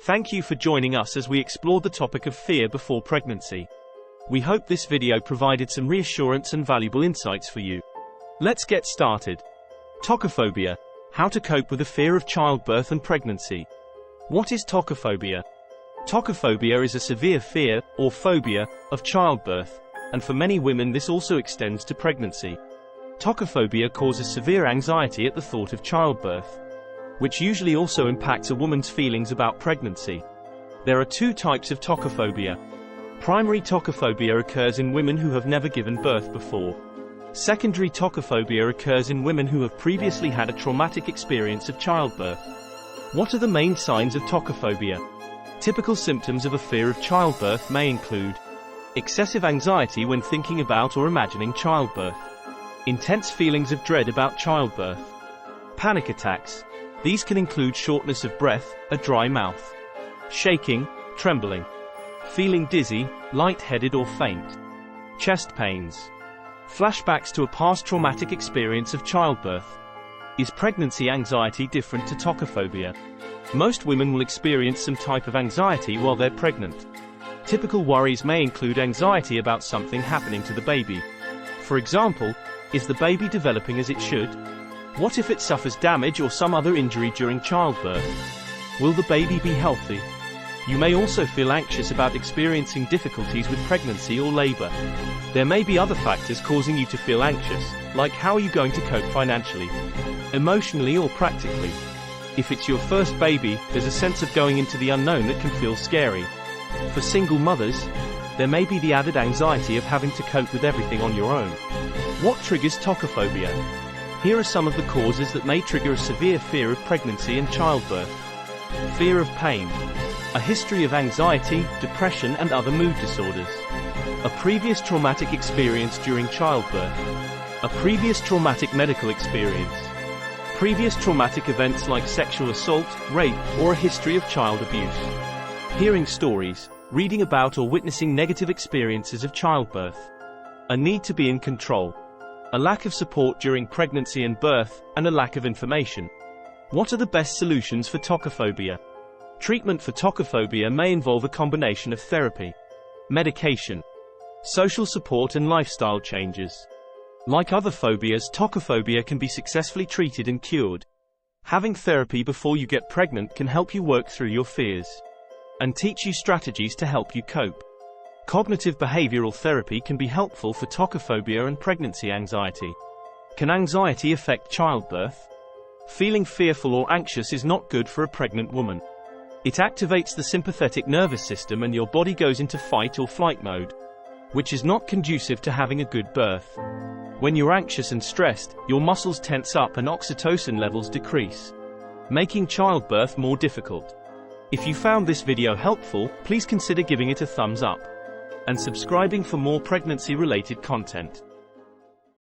Thank you for joining us as we explore the topic of fear before pregnancy. We hope this video provided some reassurance and valuable insights for you. Let's get started. Tokophobia. How to cope with the fear of childbirth and pregnancy. What is tokophobia? Tokophobia is a severe fear, or phobia, of childbirth, and for many women this also extends to pregnancy. Tokophobia causes severe anxiety at the thought of childbirth, which usually also impacts a woman's feelings about pregnancy. There are two types of tokophobia. Primary tokophobia occurs in women who have never given birth before. Secondary tokophobia occurs in women who have previously had a traumatic experience of childbirth. What are the main signs of tokophobia? Typical symptoms of a fear of childbirth may include excessive anxiety when thinking about or imagining childbirth, intense feelings of dread about childbirth, panic attacks. These can include shortness of breath, a dry mouth, shaking, trembling, feeling dizzy, lightheaded or faint, chest pains, flashbacks to a past traumatic experience of childbirth. Is pregnancy anxiety different to tokophobia? Most women will experience some type of anxiety while they're pregnant. Typical worries may include anxiety about something happening to the baby. For example, is the baby developing as it should? What if it suffers damage or some other injury during childbirth? Will the baby be healthy? You may also feel anxious about experiencing difficulties with pregnancy or labor. There may be other factors causing you to feel anxious, like how are you going to cope financially, emotionally or practically. If it's your first baby, there's a sense of going into the unknown that can feel scary. For single mothers, there may be the added anxiety of having to cope with everything on your own. What triggers tokophobia? Here are some of the causes that may trigger a severe fear of pregnancy and childbirth. Fear of pain. A history of anxiety, depression and other mood disorders. A previous traumatic experience during childbirth. A previous traumatic medical experience. Previous traumatic events like sexual assault, rape, or a history of child abuse. Hearing stories, reading about or witnessing negative experiences of childbirth. A need to be in control. A lack of support during pregnancy and birth, and a lack of information. What are the best solutions for tokophobia? Treatment for tokophobia may involve a combination of therapy, medication, social support and lifestyle changes. Like other phobias, tokophobia can be successfully treated and cured. Having therapy before you get pregnant can help you work through your fears and teach you strategies to help you cope. Cognitive behavioral therapy can be helpful for tokophobia and pregnancy anxiety. Can anxiety affect childbirth? Feeling fearful or anxious is not good for a pregnant woman. It activates the sympathetic nervous system and your body goes into fight or flight mode, which is not conducive to having a good birth. When you're anxious and stressed, your muscles tense up and oxytocin levels decrease, making childbirth more difficult. If you found this video helpful, please consider giving it a thumbs up and subscribing for more pregnancy-related content.